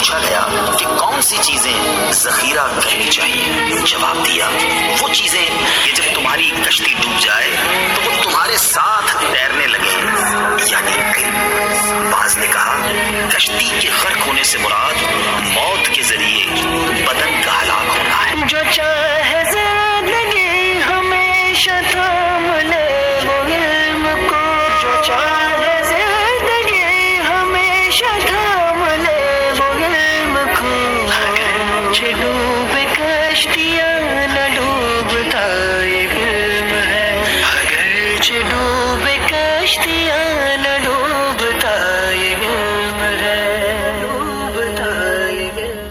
پوچھا گیا کہ کون سی چیزیں ذخیرہ کرنی چاہیے؟ جواب دیا وہ چیزیں کہ جب تمہاری کشتی ڈوب جائے تو وہ تمہارے ساتھ تیرنے لگے، یعنی علم۔ بعض نے کہا کشتی کے غرق ہونے سے مراد موت کے ذریعے بدن کا ہلاک ہونا ہے۔ جو چاہے زندگی ہمیشہ تھام لے وہ علم کو، جو چاہے زندگی ہمیشہ تھام لے وہ علم کو، اگرچہ ڈوبے کشتیاں نہ ڈوبتا یہ علم ہے، اگرچہ ڈوبے کشتیاں نہ ڈوبتا یہ علم ہے، ڈوبتا یہ علم۔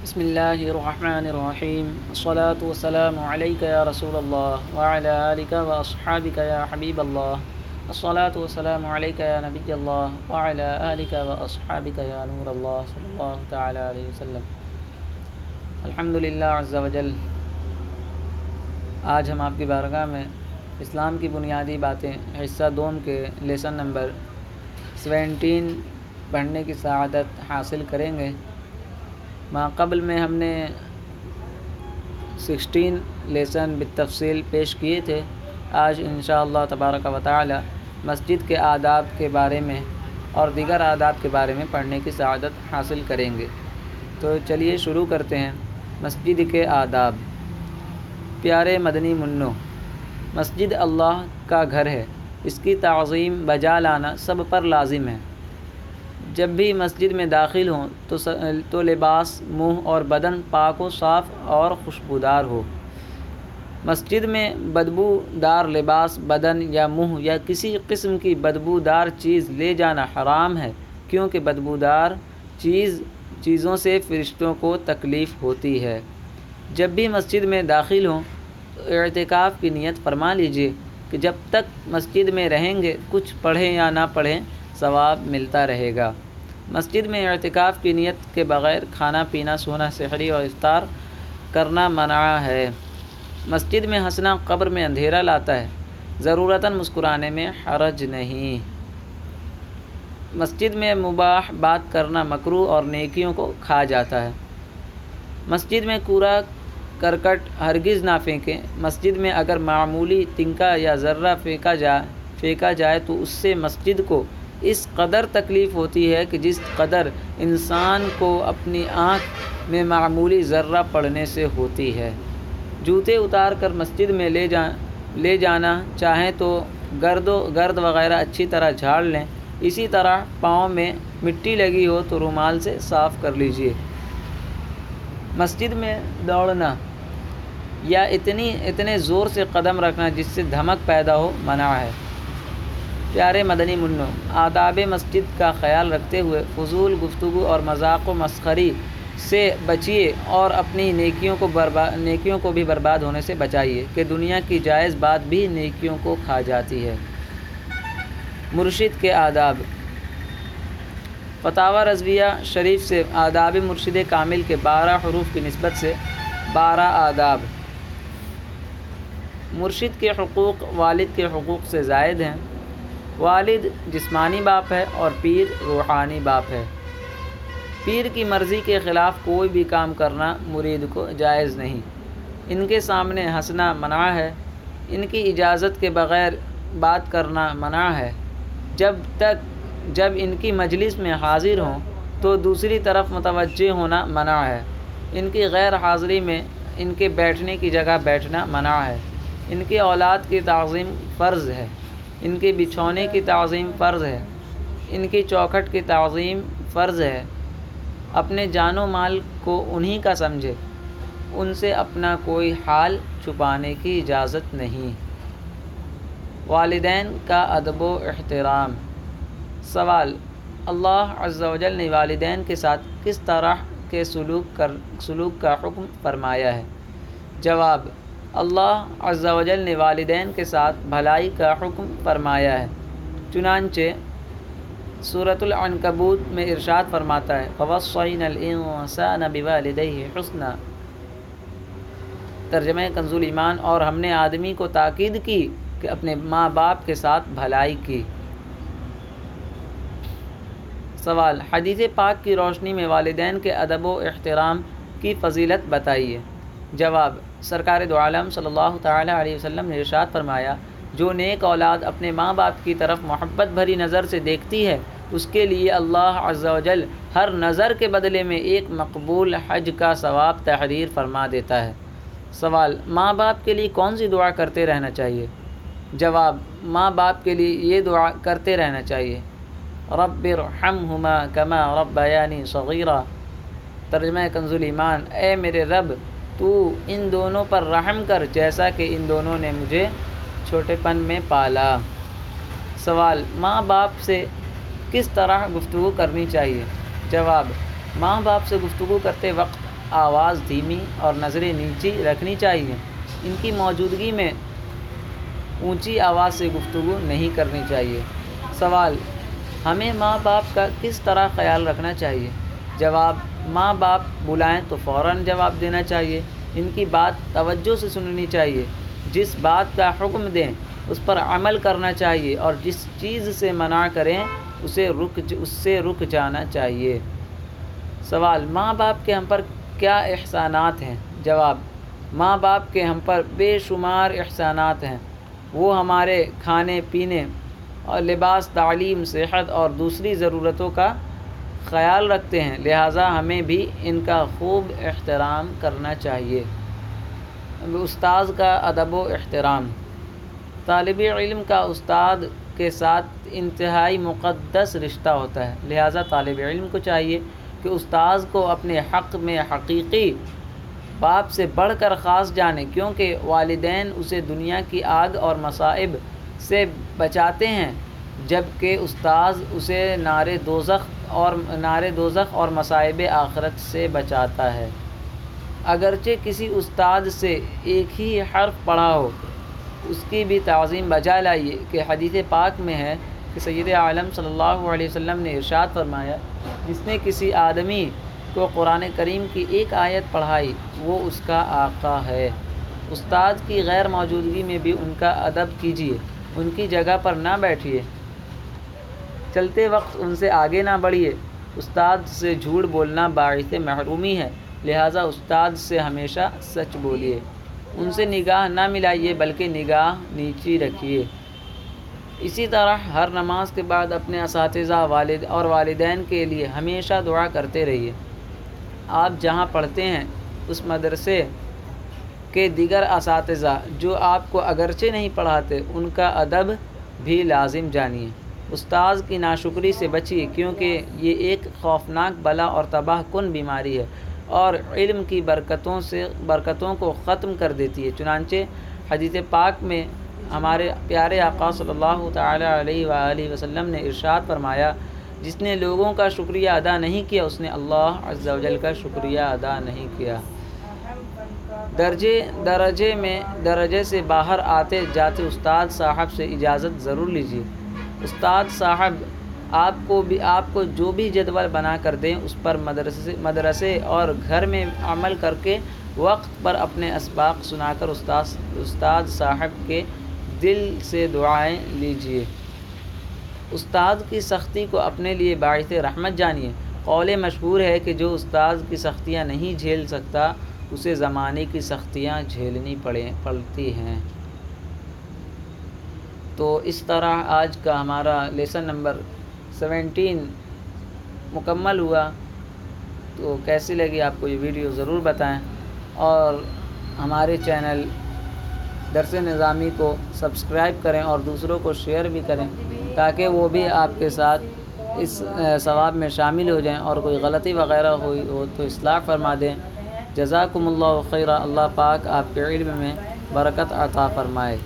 بسم اللہ الرحمن الرحیم، الصلاة والسلام علیک یا رسول اللہ وعلی آلک و اصحابک یا حبیب اللہ، الصلاة والسلام علیک یا نبی اللہ وعلی آلک و اصحابک یا نور اللہ صلی اللہ تعالی علیہ وسلم۔ الحمدللہ عز و جل، آج ہم آپ کی بارگاہ میں اسلام کی بنیادی باتیں حصہ دوم کے لیسن نمبر 17 پڑھنے کی سعادت حاصل کریں گے۔ ما قبل میں ہم نے 16 لیسن بالتفصیل پیش کیے تھے۔ آج انشاءاللہ تبارک و تعالی مسجد کے آداب کے بارے میں اور دیگر آداب کے بارے میں پڑھنے کی سعادت حاصل کریں گے۔ تو چلیے شروع کرتے ہیں۔ مسجد کے آداب۔ پیارے مدنی منوں، مسجد اللہ کا گھر ہے، اس کی تعظیم بجا لانا سب پر لازم ہے۔ جب بھی مسجد میں داخل ہوں تو لباس، منہ اور بدن پاک و صاف اور خوشبودار ہو۔ مسجد میں بدبو دار لباس، بدن یا منہ یا کسی قسم کی بدبودار چیز لے جانا حرام ہے، کیونکہ بدبودار چیزوں سے فرشتوں کو تکلیف ہوتی ہے۔ جب بھی مسجد میں داخل ہوں تو اعتکاف کی نیت فرما لیجئے کہ جب تک مسجد میں رہیں گے کچھ پڑھیں یا نہ پڑھیں ثواب ملتا رہے گا۔ مسجد میں اعتکاف کی نیت کے بغیر کھانا پینا، سونا، سحری اور افطار کرنا منع ہے۔ مسجد میں ہنسنا قبر میں اندھیرا لاتا ہے، ضرورتاً مسکرانے میں حرج نہیں۔ مسجد میں مباح بات کرنا مکروہ اور نیکیوں کو کھا جاتا ہے۔ مسجد میں کوڑا کرکٹ ہرگز نہ پھینکیں۔ مسجد میں اگر معمولی تنکا یا ذرہ پھینکا جائے تو اس سے مسجد کو اس قدر تکلیف ہوتی ہے کہ جس قدر انسان کو اپنی آنکھ میں معمولی ذرہ پڑنے سے ہوتی ہے۔ جوتے اتار کر مسجد میں لے جانا چاہیں تو گرد وغیرہ اچھی طرح جھاڑ لیں۔ اسی طرح پاؤں میں مٹی لگی ہو تو رومال سے صاف کر لیجئے۔ مسجد میں دوڑنا یا اتنے زور سے قدم رکھنا جس سے دھمک پیدا ہو منع ہے۔ پیارے مدنی منوں، آداب مسجد کا خیال رکھتے ہوئے فضول گفتگو اور مذاق و مسخری سے بچیے اور اپنی نیکیوں کو بھی برباد ہونے سے بچائیے کہ دنیا کی جائز بات بھی نیکیوں کو کھا جاتی ہے۔ مرشد کے آداب۔ فتاوی رضویہ شریف سے آداب مرشد کامل کے 12 حروف کی نسبت سے 12 آداب۔ مرشد کے حقوق والد کے حقوق سے زائد ہیں۔ والد جسمانی باپ ہے اور پیر روحانی باپ ہے۔ پیر کی مرضی کے خلاف کوئی بھی کام کرنا مرید کو جائز نہیں۔ ان کے سامنے ہنسنا منع ہے۔ ان کی اجازت کے بغیر بات کرنا منع ہے۔ جب ان کی مجلس میں حاضر ہوں تو دوسری طرف متوجہ ہونا منع ہے۔ ان کی غیر حاضری میں ان کے بیٹھنے کی جگہ بیٹھنا منع ہے۔ ان کی اولاد کی تعظیم فرض ہے۔ ان کے بچھونے کی تعظیم فرض ہے۔ ان کی چوکھٹ کی تعظیم فرض ہے۔ اپنے جان و مال کو انہی کا سمجھے، ان سے اپنا کوئی حال چھپانے کی اجازت نہیں۔ والدین کا ادب و احترام۔ سوال: اللہ عز و جل نے والدین کے ساتھ کس طرح کے سلوک کا حکم فرمایا ہے؟ جواب: اللہ عز و جل نے والدین کے ساتھ بھلائی کا حکم فرمایا ہے، چنانچہ سورۃ العنکبوت میں ارشاد فرماتا ہے: وَوَصَّيْنَا الْإِنسَانَ بِوَالِدَيْهِ حُسْنًا۔ ترجمہ کنز ایمان: اور ہم نے آدمی کو تاکید کی کہ اپنے ماں باپ کے ساتھ بھلائی کی۔ سوال: حدیث پاک کی روشنی میں والدین کے ادب و احترام کی فضیلت بتائیے۔ جواب: سرکار دو عالم صلی اللہ تعالی علیہ وسلم نے ارشاد فرمایا، جو نیک اولاد اپنے ماں باپ کی طرف محبت بھری نظر سے دیکھتی ہے، اس کے لیے اللہ عز و جل ہر نظر کے بدلے میں ایک مقبول حج کا ثواب تحریر فرما دیتا ہے۔ سوال: ماں باپ کے لیے کون سی دعا کرتے رہنا چاہیے؟ جواب: ماں باپ کے لیے یہ دعا کرتے رہنا چاہیے: رب ارحمہما کما ربیانی صغیرا۔ ترجمہ کنز الایمان: اے میرے رب، تو ان دونوں پر رحم کر جیسا کہ ان دونوں نے مجھے چھوٹے پن میں پالا۔ سوال: ماں باپ سے کس طرح گفتگو کرنی چاہیے؟ جواب: ماں باپ سے گفتگو کرتے وقت آواز دھیمی اور نظریں نیچی رکھنی چاہیے۔ ان کی موجودگی میں اونچی آواز سے گفتگو نہیں کرنی چاہیے۔ سوال: ہمیں ماں باپ کا کس طرح خیال رکھنا چاہیے؟ جواب: ماں باپ بلائیں تو فوراً جواب دینا چاہیے۔ ان کی بات توجہ سے سننی چاہیے۔ جس بات کا حکم دیں اس پر عمل کرنا چاہیے، اور جس چیز سے منع کریں اس سے رک جانا چاہیے۔ سوال: ماں باپ کے ہم پر کیا احسانات ہیں؟ جواب: ماں باپ کے ہم پر بے شمار احسانات ہیں۔ وہ ہمارے کھانے پینے اور لباس، تعلیم، صحت اور دوسری ضرورتوں کا خیال رکھتے ہیں، لہٰذا ہمیں بھی ان کا خوب احترام کرنا چاہیے۔ استاذ کا ادب و احترام: طالب علم کا استاد کے ساتھ انتہائی مقدس رشتہ ہوتا ہے، لہٰذا طالب علم کو چاہیے کہ استاذ کو اپنے حق میں حقیقی باپ سے بڑھ کر خاص جانے، کیونکہ والدین اسے دنیا کی آگ اور مصائب سے بچاتے ہیں، جبکہ استاذ اسے نار دوزخ اور مصائب آخرت سے بچاتا ہے۔ اگرچہ کسی استاد سے ایک ہی حرف پڑھا ہو، اس کی بھی تعظیم بجا لائیے کہ حدیث پاک میں ہے کہ سید عالم صلی اللہ علیہ وسلم نے ارشاد فرمایا، جس نے کسی آدمی کو قرآن کریم کی ایک آیت پڑھائی وہ اس کا آقا ہے۔ استاد کی غیر موجودگی میں بھی ان کا ادب کیجیے، ان کی جگہ پر نہ بیٹھیے، چلتے وقت ان سے آگے نہ بڑھیے۔ استاد سے جھوٹ بولنا باعث محرومی ہے، لہٰذا استاد سے ہمیشہ سچ بولیے۔ ان سے نگاہ نہ ملائیے بلکہ نگاہ نیچی رکھیے۔ اسی طرح ہر نماز کے بعد اپنے اساتذہ اور والدین کے لیے ہمیشہ دعا کرتے رہیے۔ آپ جہاں پڑھتے ہیں اس مدرسے کے دیگر اساتذہ جو آپ کو اگرچہ نہیں پڑھاتے، ان کا ادب بھی لازم جانیے۔ استاذ کی ناشکری سے بچیے، کیونکہ یہ ایک خوفناک بلا اور تباہ کن بیماری ہے اور علم کی برکتوں کو ختم کر دیتی ہے۔ چنانچہ حدیث پاک میں ہمارے پیارے آقا صلی اللہ تعالی علیہ وآلہ وسلم نے ارشاد فرمایا، جس نے لوگوں کا شکریہ ادا نہیں کیا اس نے اللہ عز و جل کا شکریہ ادا نہیں کیا۔ درجے سے باہر آتے جاتے استاد صاحب سے اجازت ضرور لیجیے۔ استاد صاحب آپ کو جو بھی جدول بنا کر دیں اس پر مدرسے اور گھر میں عمل کر کے وقت پر اپنے اسباق سنا کر استاد صاحب کے دل سے دعائیں لیجیے۔ استاد کی سختی کو اپنے لیے باعث رحمت جانیے۔ قول مشہور ہے کہ جو استاد کی سختیاں نہیں جھیل سکتا اسے زمانے کی سختیاں جھیلنی پڑتی ہیں۔ تو اس طرح آج کا ہمارا لیسن نمبر 17 مکمل ہوا۔ تو کیسی لگی آپ کو یہ ویڈیو ضرور بتائیں، اور ہمارے چینل درس نظامی کو سبسکرائب کریں اور دوسروں کو شیئر بھی کریں تاکہ وہ بھی آپ کے ساتھ اس ثواب میں شامل ہو جائیں، اور کوئی غلطی وغیرہ ہوئی ہو تو اصلاح فرما دیں۔ جزاکم اللہ خیرہ۔ اللہ پاک آپ کے علم میں برکت عطا فرمائے۔